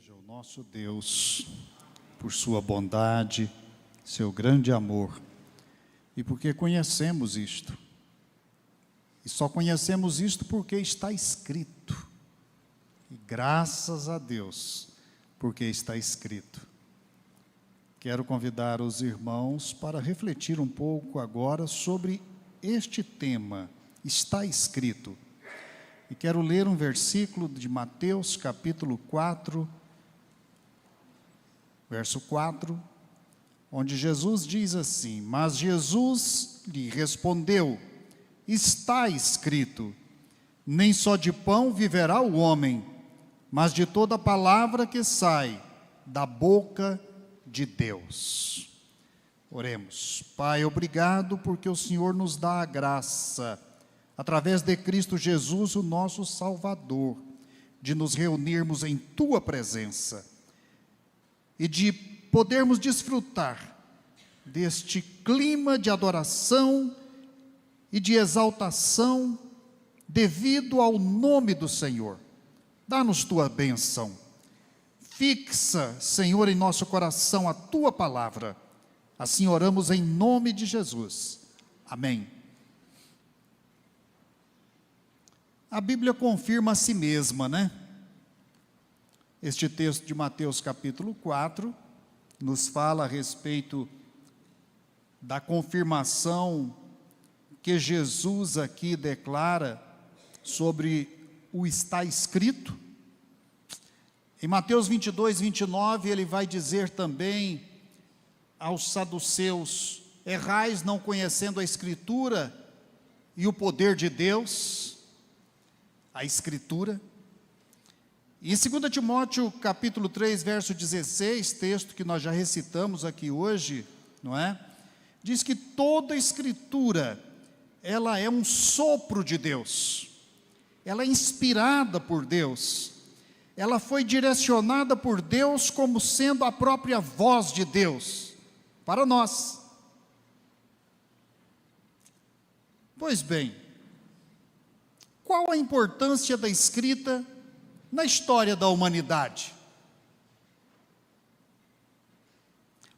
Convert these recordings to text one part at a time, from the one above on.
Seja o nosso Deus, por sua bondade, seu grande amor, e porque conhecemos isto. E só conhecemos isto porque está escrito. E graças a Deus, porque está escrito. Quero convidar os irmãos para refletir um pouco agora sobre este tema, está escrito. E quero ler um versículo de Mateus, capítulo 4, verso 4, onde Jesus diz assim: mas Jesus lhe respondeu, está escrito, nem só de pão viverá o homem, mas de toda palavra que sai da boca de Deus. Oremos. Pai, obrigado porque o Senhor nos dá a graça, através de Cristo Jesus, o nosso Salvador, de nos reunirmos em Tua presença e de podermos desfrutar deste clima de adoração e de exaltação devido ao nome do Senhor. Dá-nos Tua bênção. Fixa, Senhor, em nosso coração a Tua palavra. Assim oramos em nome de Jesus. Amém. A Bíblia confirma a si mesma, né? Este texto de Mateus capítulo 4 nos fala a respeito da confirmação que Jesus aqui declara sobre o está escrito. Em Mateus 22, 29, ele vai dizer também aos saduceus: errais não conhecendo a Escritura e o poder de Deus, a Escritura. E em 2 Timóteo capítulo 3, verso 16, texto que nós já recitamos aqui hoje, não é? Diz que toda a Escritura, ela é um sopro de Deus, ela é inspirada por Deus, ela foi direcionada por Deus como sendo a própria voz de Deus, para nós. Pois bem, qual a importância da escrita na história da humanidade?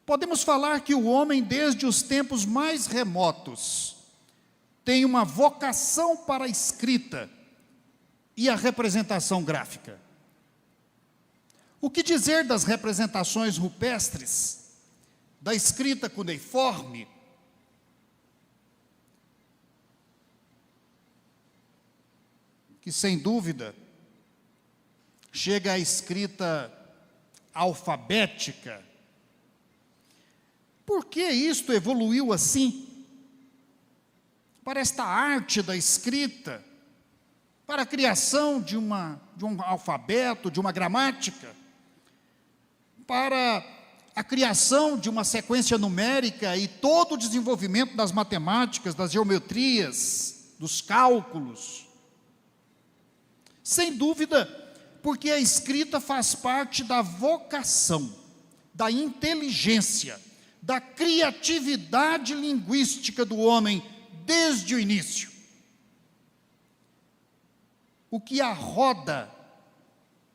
Podemos falar que o homem, desde os tempos mais remotos, tem uma vocação para a escrita e a representação gráfica. O que dizer das representações rupestres, da escrita cuneiforme? Que sem dúvida chega à escrita alfabética. Por que isto evoluiu assim? Para esta arte da escrita, para a criação de um alfabeto, de uma gramática, para a criação de uma sequência numérica e todo o desenvolvimento das matemáticas, das geometrias, dos cálculos. Sem dúvida, porque a escrita faz parte da vocação, da inteligência, da criatividade linguística do homem desde o início. O que a roda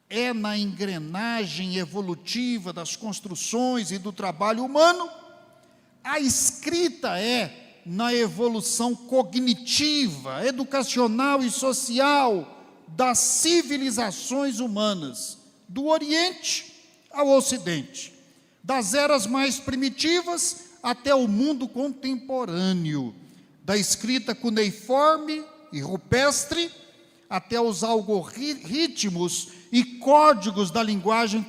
é na engrenagem evolutiva das construções e do trabalho humano, a escrita é na evolução cognitiva, educacional e social das civilizações humanas, do Oriente ao Ocidente, das eras mais primitivas até o mundo contemporâneo, da escrita cuneiforme e rupestre até os algoritmos e códigos da linguagem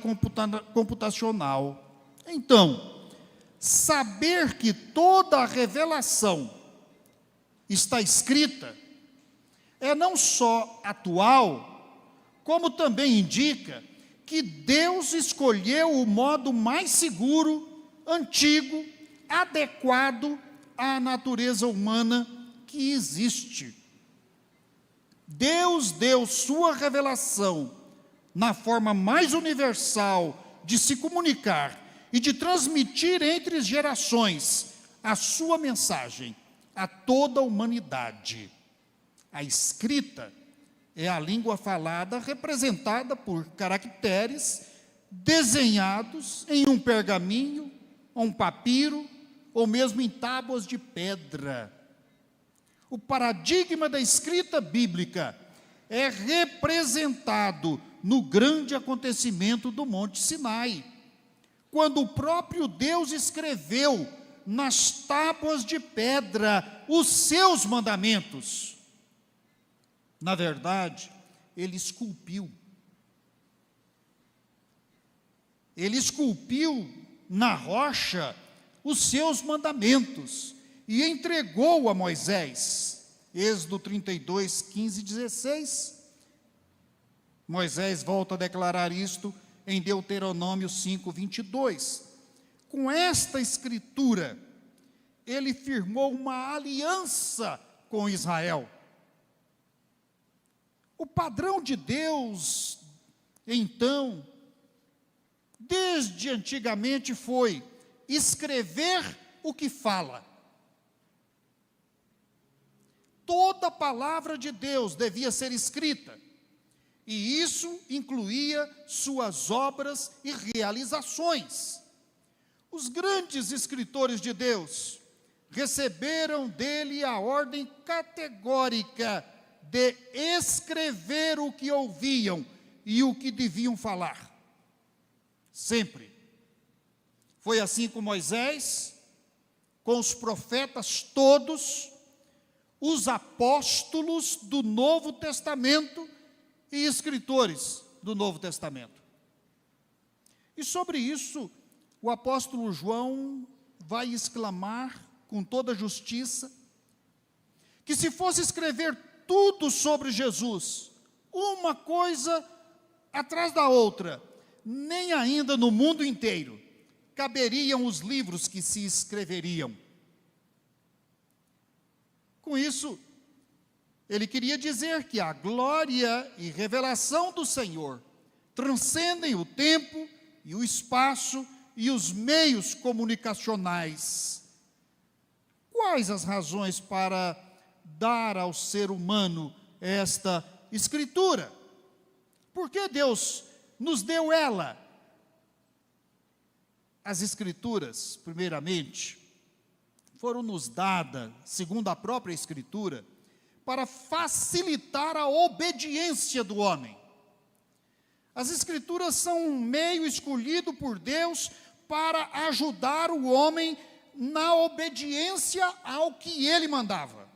computacional. Então, saber que toda a revelação está escrita é não só atual, como também indica que Deus escolheu o modo mais seguro, antigo, adequado à natureza humana que existe. Deus deu sua revelação na forma mais universal de se comunicar e de transmitir entre gerações a sua mensagem a toda a humanidade. A escrita é a língua falada representada por caracteres desenhados em um pergaminho, um papiro, ou mesmo em tábuas de pedra. O paradigma da escrita bíblica é representado no grande acontecimento do Monte Sinai, quando o próprio Deus escreveu nas tábuas de pedra os seus mandamentos. Na verdade, ele esculpiu. Ele esculpiu na rocha os seus mandamentos e entregou a Moisés. Êxodo 32, 15 e 16. Moisés volta a declarar isto em Deuteronômio 5, 22. Com esta escritura, ele firmou uma aliança com Israel. O padrão de Deus, então, desde antigamente foi escrever o que fala. Toda a palavra de Deus devia ser escrita, e isso incluía suas obras e realizações. Os grandes escritores de Deus receberam dele a ordem categórica de escrever o que ouviam e o que deviam falar. Sempre. Foi assim com Moisés, com os profetas todos, os apóstolos do Novo Testamento e escritores do Novo Testamento. E sobre isso, o apóstolo João vai exclamar com toda justiça, que se fosse escrever tudo sobre Jesus, uma coisa atrás da outra, nem ainda no mundo inteiro caberiam os livros que se escreveriam. Com isso, ele queria dizer que a glória e revelação do Senhor transcendem o tempo e o espaço e os meios comunicacionais. Quais as razões para dar ao ser humano esta escritura? Por que Deus nos deu ela? As escrituras, primeiramente, foram nos dadas, segundo a própria escritura, para facilitar a obediência do homem. As escrituras são um meio escolhido por Deus para ajudar o homem na obediência ao que ele mandava.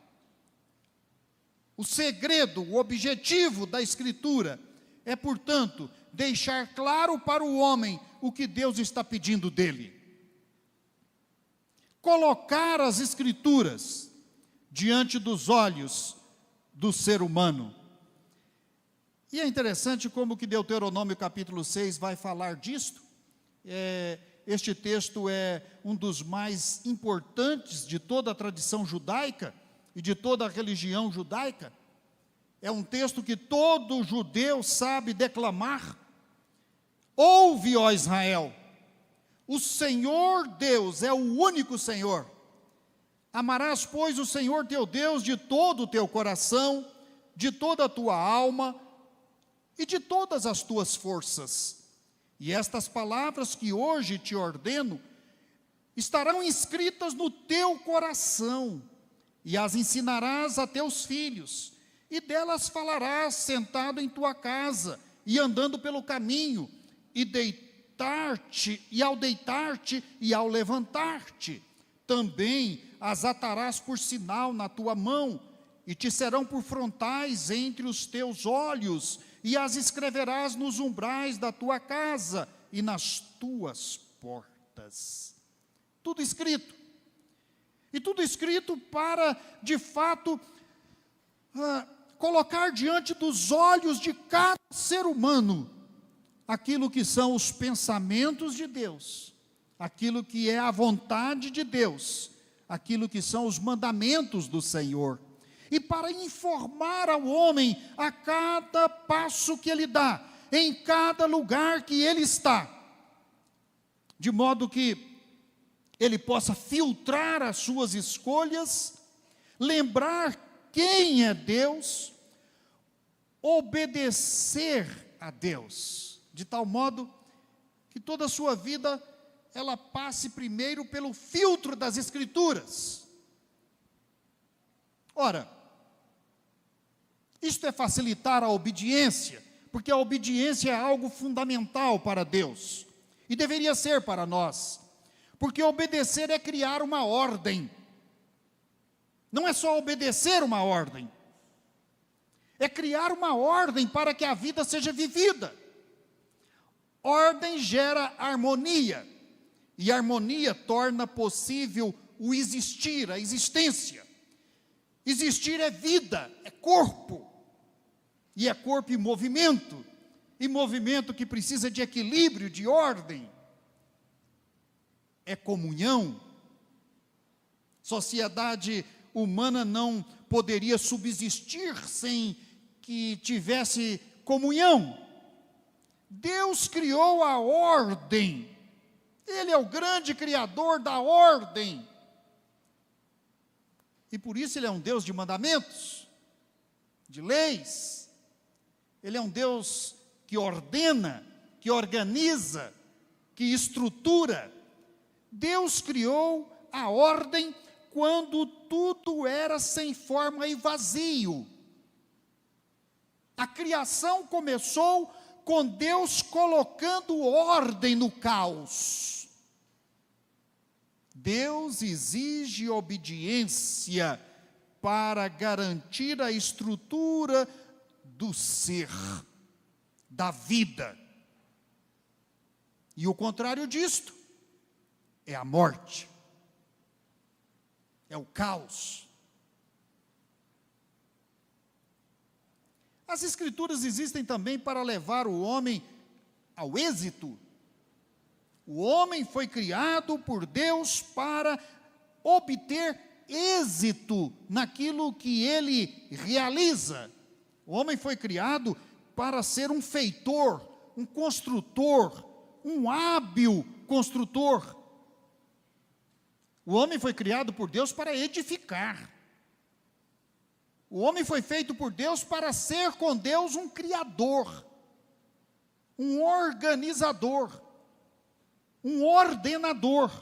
O segredo, o objetivo da escritura é, portanto, deixar claro para o homem o que Deus está pedindo dele. Colocar as escrituras diante dos olhos do ser humano. E é interessante como que Deuteronômio capítulo 6 vai falar disto. Este texto é um dos mais importantes de toda a tradição judaica e de toda a religião judaica. É um texto que todo judeu sabe declamar. Ouve, ó Israel, o Senhor Deus é o único Senhor. Amarás, pois, o Senhor teu Deus de todo o teu coração, de toda a tua alma e de todas as tuas forças. E estas palavras que hoje te ordeno estarão escritas no teu coração, e as ensinarás a teus filhos, e delas falarás sentado em tua casa, e andando pelo caminho, e ao deitar-te e ao levantar-te. Também as atarás por sinal na tua mão, e te serão por frontais entre os teus olhos, e as escreverás nos umbrais da tua casa e nas tuas portas. Tudo escrito. E tudo escrito para, de fato, colocar diante dos olhos de cada ser humano aquilo que são os pensamentos de Deus, aquilo que é a vontade de Deus, aquilo que são os mandamentos do Senhor. E para informar ao homem a cada passo que ele dá, em cada lugar que ele está, de modo que ele possa filtrar as suas escolhas, lembrar quem é Deus, obedecer a Deus, de tal modo que toda a sua vida ela passe primeiro pelo filtro das Escrituras. Ora, isto é facilitar a obediência, porque a obediência é algo fundamental para Deus, e deveria ser para nós, porque obedecer é criar uma ordem. Não é só obedecer uma ordem, é criar uma ordem para que a vida seja vivida. Ordem gera harmonia, e harmonia torna possível o existir, a existência. Existir é vida, é corpo, e é corpo em movimento, e movimento que precisa de equilíbrio, de ordem. É comunhão. Sociedade humana não poderia subsistir sem que tivesse comunhão. Deus criou a ordem, Ele é o grande criador da ordem, e por isso Ele é um Deus de mandamentos, de leis. Ele é um Deus que ordena, que organiza, que estrutura. Deus criou a ordem quando tudo era sem forma e vazio. A criação começou com Deus colocando ordem no caos. Deus exige obediência para garantir a estrutura do ser, da vida. E o contrário disto é a morte, é o caos. As Escrituras existem também para levar o homem ao êxito. O homem foi criado por Deus para obter êxito naquilo que ele realiza. O homem foi criado para ser um feitor, um construtor, um hábil construtor. O homem foi criado por Deus para edificar. O homem foi feito por Deus para ser com Deus um criador, um organizador, um ordenador.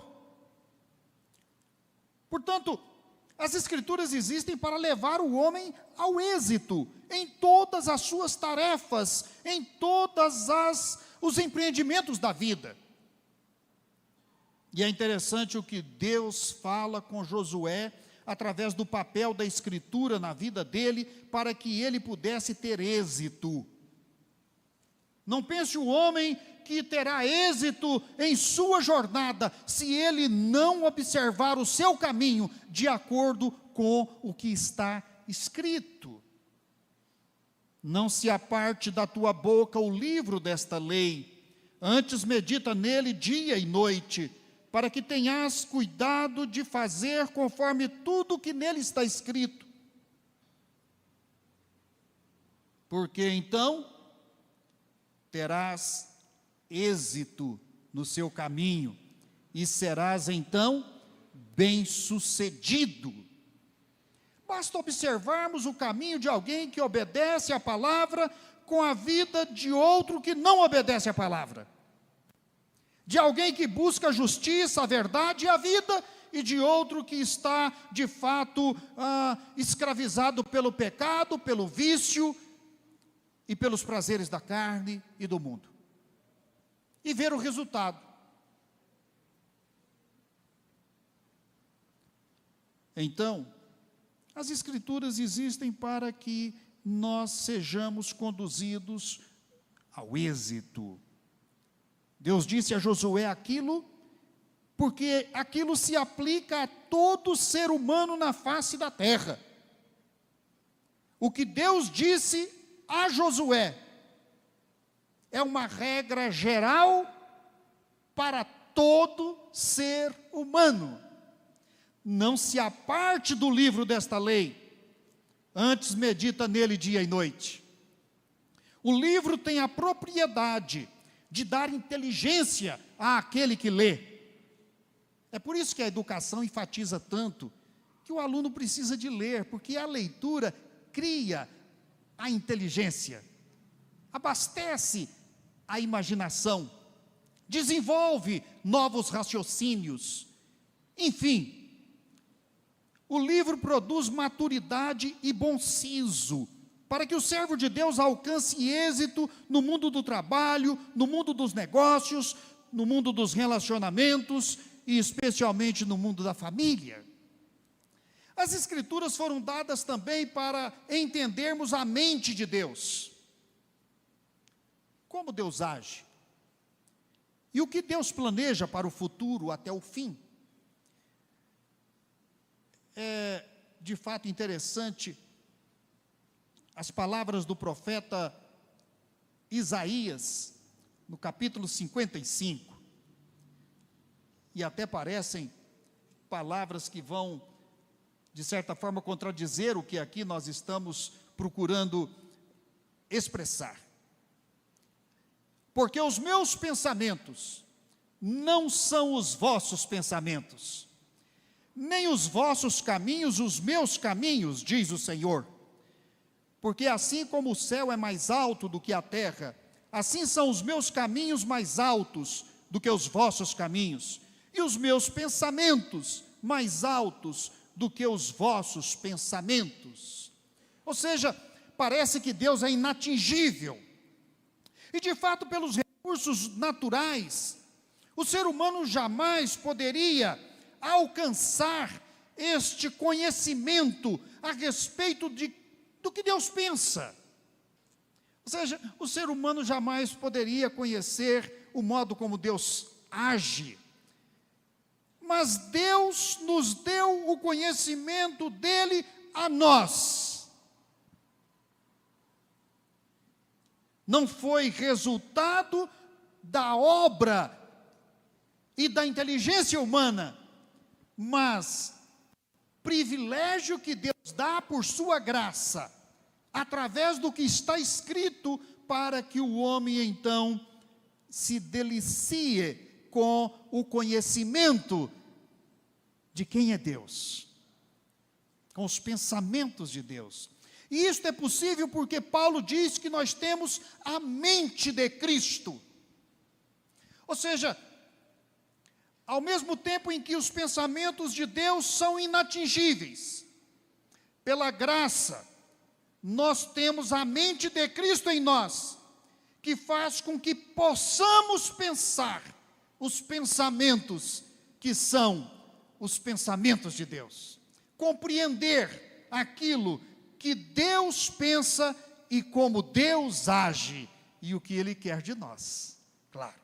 Portanto, as Escrituras existem para levar o homem ao êxito em todas as suas tarefas, em todos os empreendimentos da vida. E é interessante o que Deus fala com Josué, através do papel da Escritura na vida dele, para que ele pudesse ter êxito. Não pense o homem que terá êxito em sua jornada, se ele não observar o seu caminho de acordo com o que está escrito. Não se aparte da tua boca o livro desta lei, antes medita nele dia e noite, para que tenhas cuidado de fazer conforme tudo que nele está escrito. Porque então terás êxito no seu caminho, e serás então bem-sucedido. Basta observarmos o caminho de alguém que obedece à palavra com a vida de outro que não obedece à palavra. De alguém que busca a justiça, a verdade e a vida, e de outro que está, de fato, escravizado pelo pecado, pelo vício e pelos prazeres da carne e do mundo. E ver o resultado. Então, as Escrituras existem para que nós sejamos conduzidos ao êxito. Deus disse a Josué aquilo, porque aquilo se aplica a todo ser humano na face da terra. O que Deus disse a Josué é uma regra geral para todo ser humano. Não se aparte do livro desta lei, antes medita nele dia e noite. O livro tem a propriedade de dar inteligência àquele que lê. É por isso que a educação enfatiza tanto que o aluno precisa de ler, porque a leitura cria a inteligência, abastece a imaginação, desenvolve novos raciocínios. Enfim, o livro produz maturidade e bom siso, para que o servo de Deus alcance êxito no mundo do trabalho, no mundo dos negócios, no mundo dos relacionamentos e especialmente no mundo da família. As Escrituras foram dadas também para entendermos a mente de Deus. Como Deus age. E o que Deus planeja para o futuro até o fim. É de fato interessante as palavras do profeta Isaías, no capítulo 55. E até parecem palavras que vão, de certa forma, contradizer o que aqui nós estamos procurando expressar. Porque os meus pensamentos não são os vossos pensamentos, nem os vossos caminhos os meus caminhos, diz o Senhor. Porque assim como o céu é mais alto do que a terra, assim são os meus caminhos mais altos do que os vossos caminhos, e os meus pensamentos mais altos do que os vossos pensamentos. Ou seja, parece que Deus é inatingível. E de fato, pelos recursos naturais, o ser humano jamais poderia alcançar este conhecimento a respeito do que Deus pensa. Ou seja, o ser humano jamais poderia conhecer o modo como Deus age. Mas Deus nos deu o conhecimento dele a nós. Não foi resultado da obra e da inteligência humana, mas privilégio que Deus dá por sua graça, através do que está escrito, para que o homem então se delicie com o conhecimento de quem é Deus, com os pensamentos de Deus. E isto é possível porque Paulo diz que nós temos a mente de Cristo. Ou seja, ao mesmo tempo em que os pensamentos de Deus são inatingíveis, pela graça, nós temos a mente de Cristo em nós, que faz com que possamos pensar os pensamentos que são os pensamentos de Deus. Compreender aquilo que Deus pensa e como Deus age e o que Ele quer de nós, claro.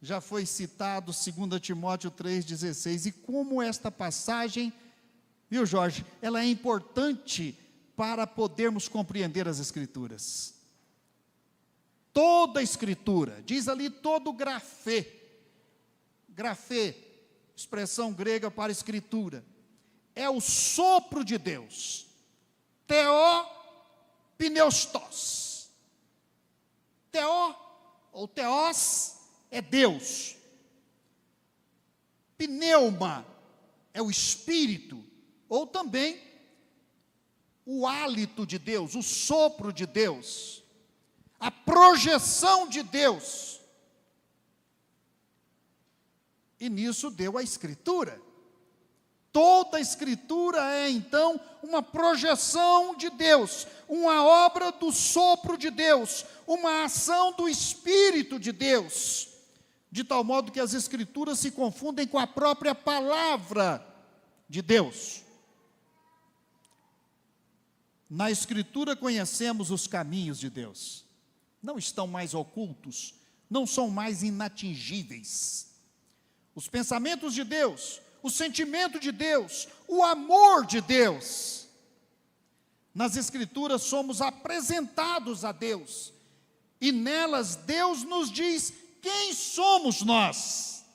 Já foi citado 2 Timóteo 3,16, e como esta passagem, viu Jorge, ela é importante para podermos compreender as Escrituras. Toda a Escritura, diz ali todo grafê, expressão grega para Escritura, é o sopro de Deus, theopneustos, ou theos, é Deus, pneuma é o Espírito, ou também o hálito de Deus, o sopro de Deus, a projeção de Deus. E nisso deu a Escritura. Toda a Escritura é então uma projeção de Deus, uma obra do sopro de Deus, uma ação do Espírito de Deus, de tal modo que as Escrituras se confundem com a própria palavra de Deus. Na Escritura conhecemos os caminhos de Deus, não estão mais ocultos, não são mais inatingíveis. Os pensamentos de Deus, o sentimento de Deus, o amor de Deus. Nas Escrituras somos apresentados a Deus, e nelas Deus nos diz quem somos nós.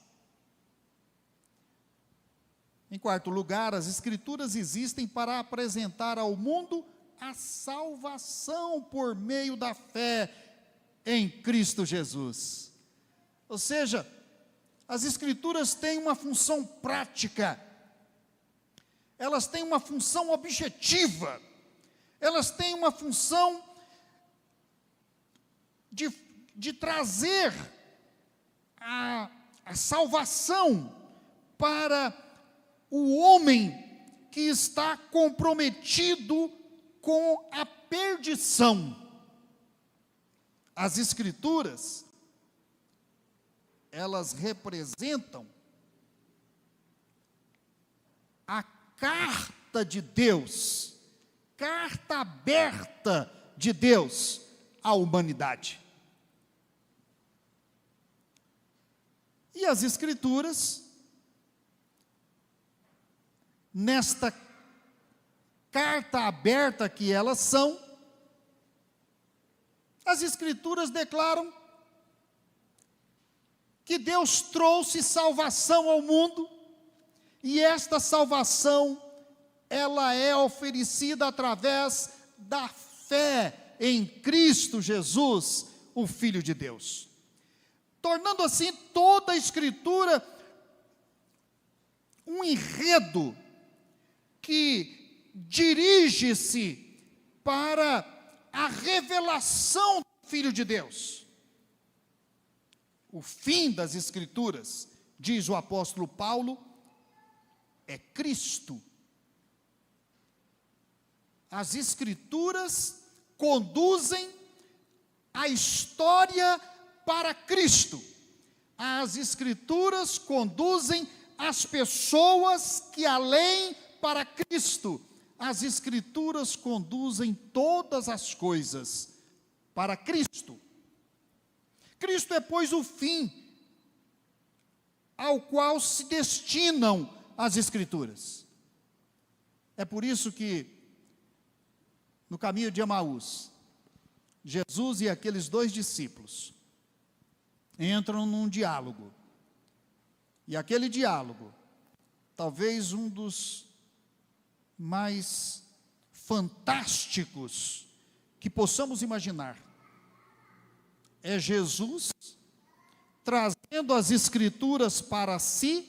Em quarto lugar, as Escrituras existem para apresentar ao mundo a salvação por meio da fé em Cristo Jesus. Ou seja, as Escrituras têm uma função prática, elas têm uma função objetiva, elas têm uma função de trazer a salvação para o homem que está comprometido com a perdição. As Escrituras, elas representam a carta de Deus, carta aberta de Deus à humanidade. E as Escrituras, nesta carta aberta que elas são, as Escrituras declaram que Deus trouxe salvação ao mundo, e esta salvação, ela é oferecida através da fé em Cristo Jesus, o Filho de Deus. Tornando assim toda a Escritura um enredo que dirige-se para a revelação do Filho de Deus. O fim das Escrituras, diz o apóstolo Paulo, é Cristo. As Escrituras conduzem a história para Cristo. As Escrituras conduzem as pessoas que além para Cristo. As Escrituras conduzem todas as coisas para Cristo. Cristo é, pois, o fim ao qual se destinam as Escrituras. É por isso que, no caminho de Emaús, Jesus e aqueles 2 discípulos entram num diálogo. E aquele diálogo, talvez um dos mais fantásticos que possamos imaginar, é Jesus trazendo as Escrituras para si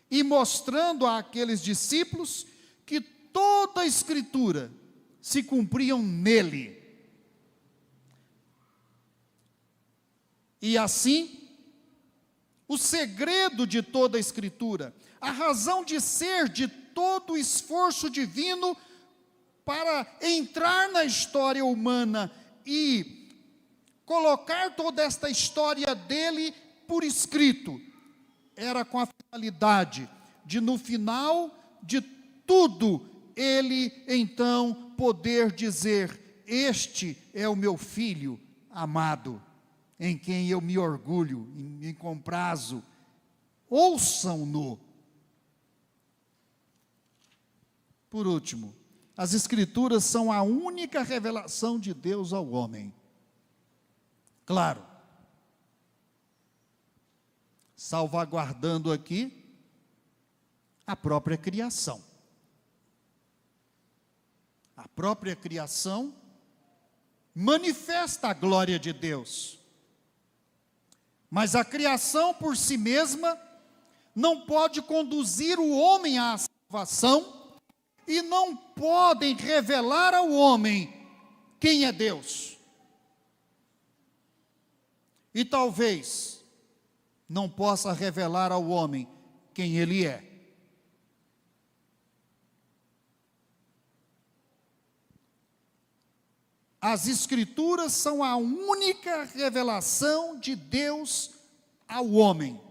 e mostrando àqueles discípulos que toda a Escritura se cumpriam nele. E assim, o segredo de toda a Escritura, a razão de ser de todo o esforço divino para entrar na história humana e colocar toda esta história dele por escrito, era com a finalidade de, no final de tudo, ele então poder dizer: este é o meu filho amado, em quem eu me orgulho, me comprazo, ouçam-no. Por último, as Escrituras são a única revelação de Deus ao homem. Claro, salvaguardando aqui a própria criação. A própria criação manifesta a glória de Deus. Mas a criação por si mesma não pode conduzir o homem à salvação e não podem revelar ao homem quem é Deus. E talvez não possa revelar ao homem quem ele é. As Escrituras são a única revelação de Deus ao homem.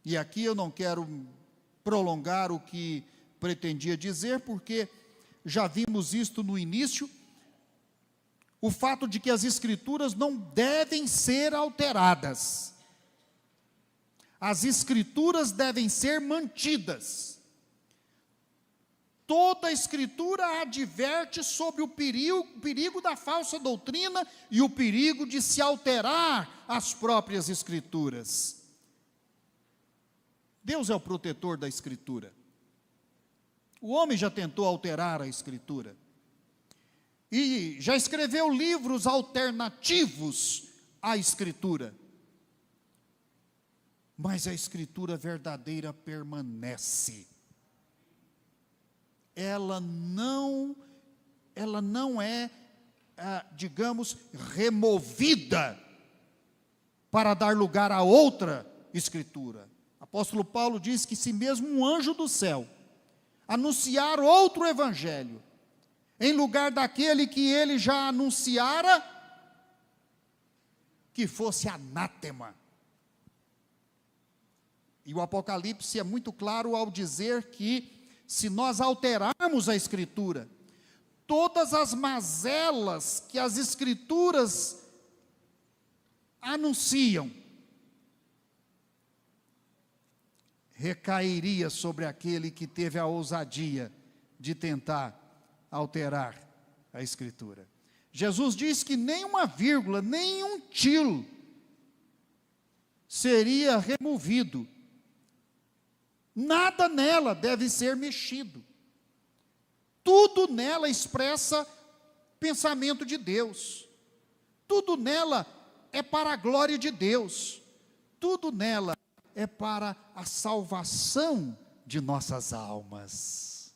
E aqui eu não quero prolongar o que pretendia dizer, porque já vimos isto no início, o fato de que as Escrituras não devem ser alteradas. As Escrituras devem ser mantidas. Toda a Escritura adverte sobre o perigo da falsa doutrina e o perigo de se alterar as próprias Escrituras. Deus é o protetor da Escritura. O homem já tentou alterar a Escritura. E já escreveu livros alternativos à Escritura. Mas a Escritura verdadeira permanece. Ela não é digamos, removida para dar lugar a outra escritura. O apóstolo Paulo diz que se mesmo um anjo do céu anunciar outro evangelho, em lugar daquele que ele já anunciara, que fosse anátema. E o Apocalipse é muito claro ao dizer que, se nós alterarmos a Escritura, todas as mazelas que as Escrituras anunciam, recairia sobre aquele que teve a ousadia de tentar alterar a Escritura. Jesus diz que nem uma vírgula, nem um tilo seria removido. Nada nela deve ser mexido. Tudo nela expressa pensamento de Deus. Tudo nela é para a glória de Deus. Tudo nela é para a salvação de nossas almas.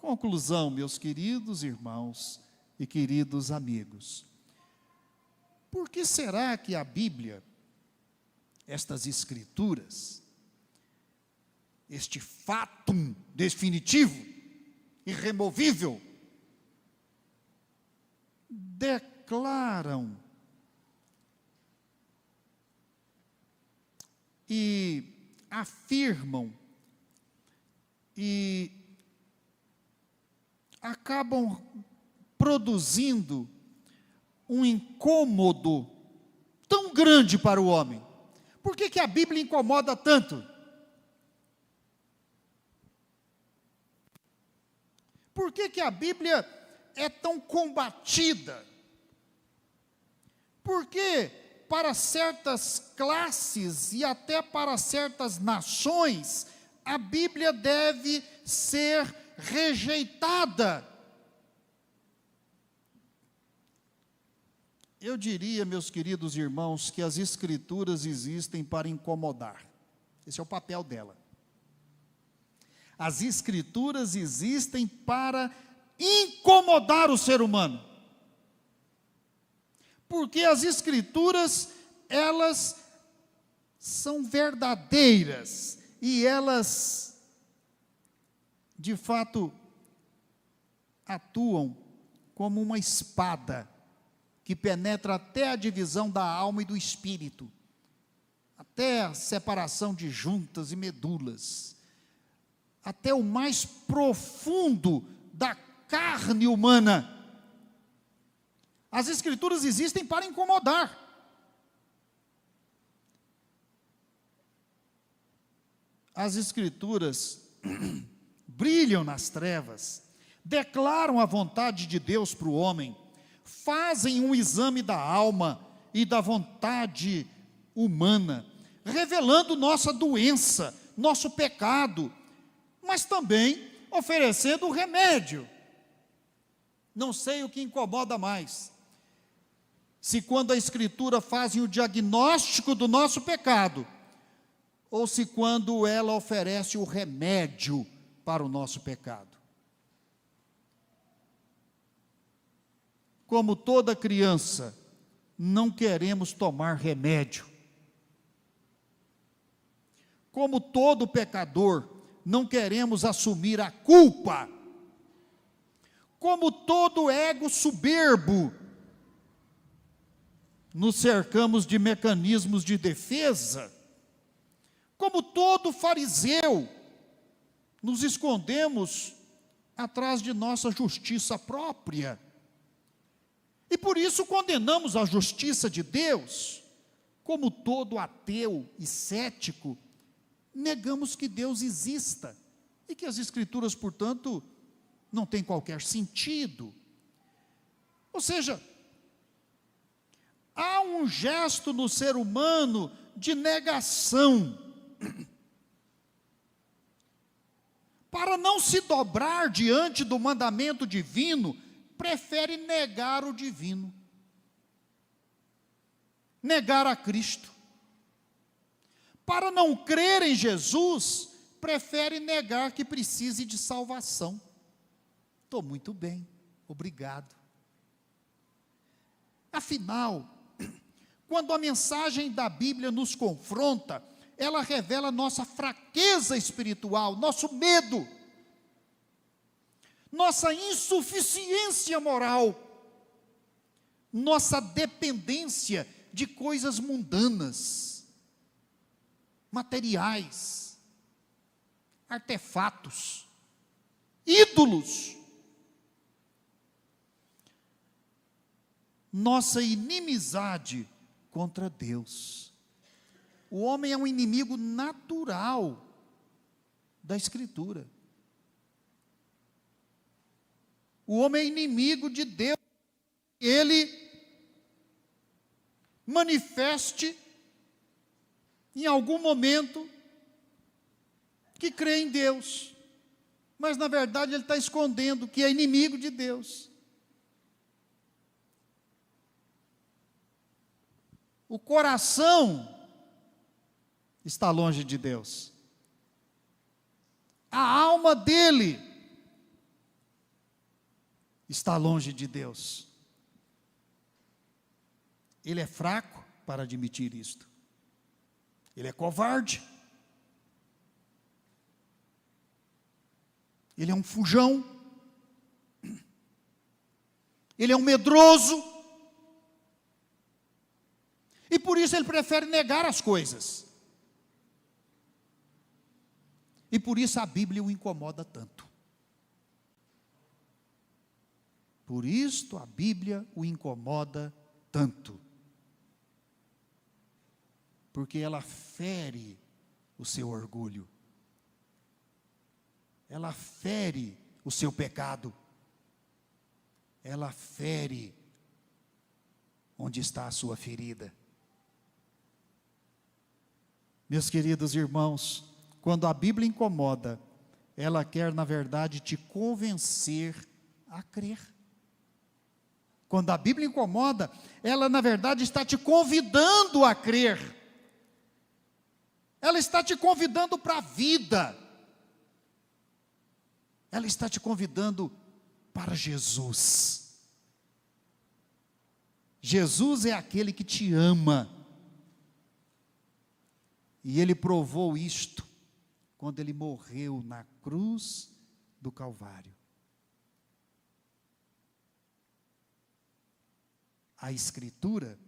Conclusão, meus queridos irmãos e queridos amigos. Por que será que a Bíblia, estas Escrituras, este fatum definitivo, irremovível, declaram e afirmam e acabam produzindo um incômodo tão grande para o homem? Por que a Bíblia incomoda tanto? Por que a Bíblia é tão combatida? Porque para certas classes e até para certas nações, a Bíblia deve ser rejeitada. Eu diria, meus queridos irmãos, que as Escrituras existem para incomodar. Esse é o papel dela. As Escrituras existem para incomodar o ser humano. Porque as Escrituras, elas são verdadeiras e elas, de fato, atuam como uma espada que penetra até a divisão da alma e do espírito, até a separação de juntas e medulas, até o mais profundo da carne humana. As Escrituras existem para incomodar. As Escrituras brilham nas trevas, declaram a vontade de Deus para o homem, fazem um exame da alma e da vontade humana, revelando nossa doença, nosso pecado, mas também oferecendo o remédio. Não sei o que incomoda mais, se quando a Escritura faz o diagnóstico do nosso pecado, ou se quando ela oferece o remédio para o nosso pecado. Como toda criança, não queremos tomar remédio. Como todo pecador, não queremos assumir a culpa. Como todo ego soberbo, nos cercamos de mecanismos de defesa. Como todo fariseu, nos escondemos atrás de nossa justiça própria. E por isso condenamos a justiça de Deus. Como todo ateu e cético, negamos que Deus exista e que as Escrituras, portanto, não têm qualquer sentido. Ou seja, há um gesto no ser humano de negação. Para não se dobrar diante do mandamento divino, prefere negar o divino, negar a Cristo. Para não crer em Jesus, prefere negar que precise de salvação. Estou muito bem, obrigado. Afinal, quando a mensagem da Bíblia nos confronta, ela revela nossa fraqueza espiritual, nosso medo, nossa insuficiência moral, nossa dependência de coisas mundanas, materiais, artefatos, ídolos. Nossa inimizade contra Deus. O homem é um inimigo natural da Escritura. O homem é inimigo de Deus. Ele manifeste em algum momento que crê em Deus, mas na verdade ele está escondendo que é inimigo de Deus. O coração está longe de Deus. A alma dele está longe de Deus. Ele é fraco para admitir isto. Ele é covarde. Ele é um fujão. Ele é um medroso. E por isso ele prefere negar as coisas. E por isso a Bíblia o incomoda tanto. Por isto a Bíblia o incomoda tanto. Porque ela fere o seu orgulho. Ela fere o seu pecado. Ela fere onde está a sua ferida. Meus queridos irmãos, quando a Bíblia incomoda, ela quer, na verdade, te convencer a crer. Quando a Bíblia incomoda, ela, na verdade, está te convidando a crer. Ela está te convidando para a vida. Ela está te convidando para Jesus. Jesus é aquele que te ama. E Ele provou isto quando Ele morreu na cruz do Calvário. A Escritura,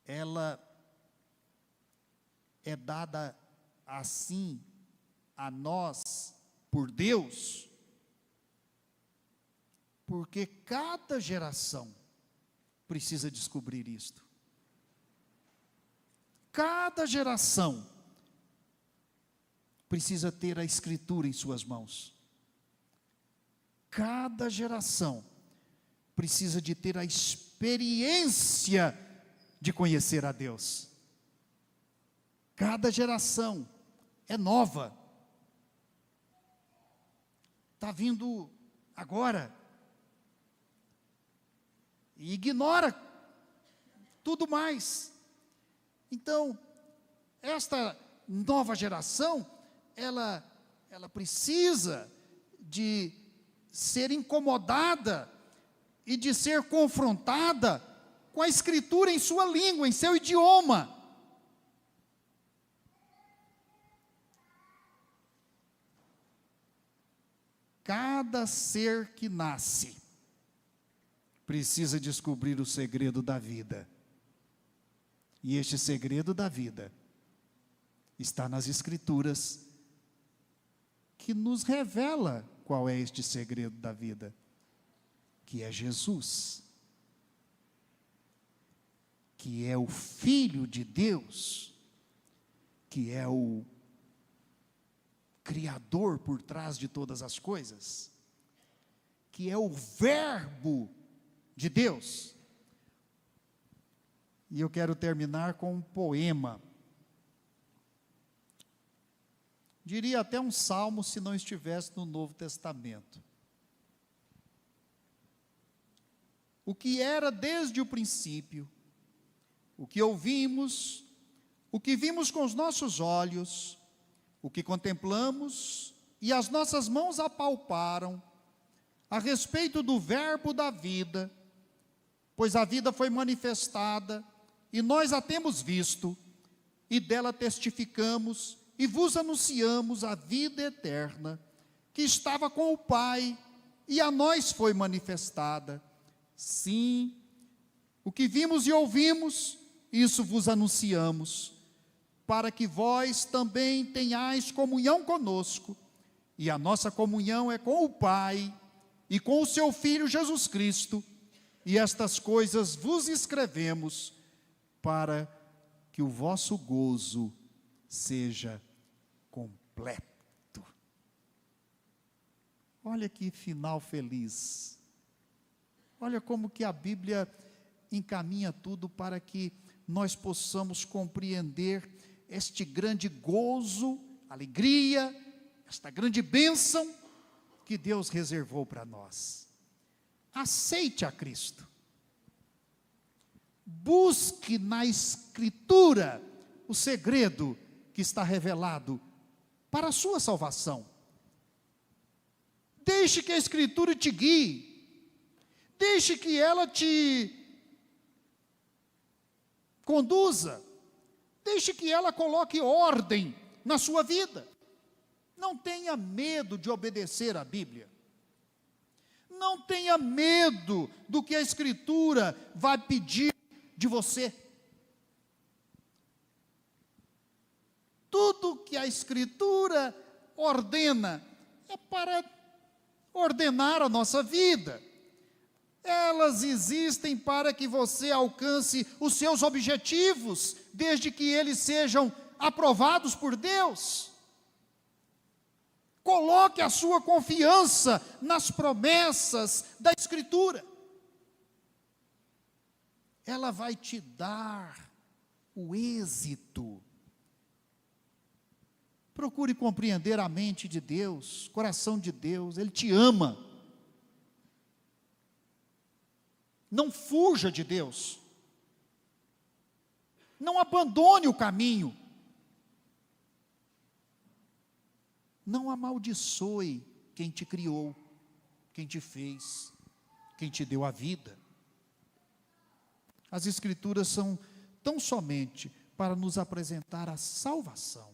ela é dada assim a nós por Deus, porque cada geração precisa descobrir isto. Cada geração precisa ter a Escritura em suas mãos. Cada geração precisa de ter a experiência de conhecer a Deus. Cada geração é nova. Está vindo agora. E ignora tudo mais. Então, esta nova geração, ela precisa de ser incomodada e de ser confrontada com a Escritura em sua língua, em seu idioma. Cada ser que nasce precisa descobrir o segredo da vida. E este segredo da vida está nas Escrituras, que nos revela qual é este segredo da vida, que é Jesus, que é o Filho de Deus, que é o Criador por trás de todas as coisas, que é o Verbo de Deus. E eu quero terminar com um poema. Diria até um salmo se não estivesse no Novo Testamento. O que era desde o princípio, o que ouvimos, o que vimos com os nossos olhos, o que contemplamos e as nossas mãos apalparam a respeito do verbo da vida, pois a vida foi manifestada, e nós a temos visto, e dela testificamos, e vos anunciamos a vida eterna, que estava com o Pai, e a nós foi manifestada. Sim, o que vimos e ouvimos, isso vos anunciamos, para que vós também tenhais comunhão conosco, e a nossa comunhão é com o Pai, e com o seu Filho Jesus Cristo, e estas coisas vos escrevemos, para que o vosso gozo seja completo. Olha que final feliz. Olha como que a Bíblia encaminha tudo para que nós possamos compreender este grande gozo, alegria, esta grande bênção que Deus reservou para nós. Aceite a Cristo. Busque na Escritura o segredo que está revelado para a sua salvação. Deixe que a Escritura te guie. Deixe que ela te conduza. Deixe que ela coloque ordem na sua vida. Não tenha medo de obedecer à Bíblia. Não tenha medo do que a Escritura vai pedir de você. Tudo que a Escritura ordena é para ordenar a nossa vida. Elas existem para que você alcance os seus objetivos, desde que eles sejam aprovados por Deus. Coloque a sua confiança nas promessas da Escritura. Ela vai te dar o êxito. Procure compreender a mente de Deus, o coração de Deus. Ele te ama. Não fuja de Deus. Não abandone o caminho. Não amaldiçoe quem te criou, quem te fez, quem te deu a vida. As Escrituras são tão somente para nos apresentar a salvação,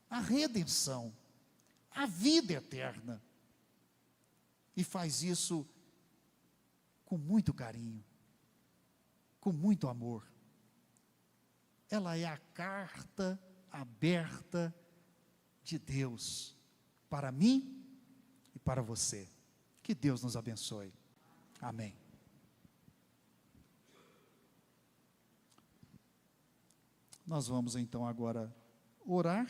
a redenção, a vida eterna. E faz isso com muito carinho, com muito amor. Ela é a carta aberta de Deus para mim e para você. Que Deus nos abençoe. Amém. Nós vamos então agora orar.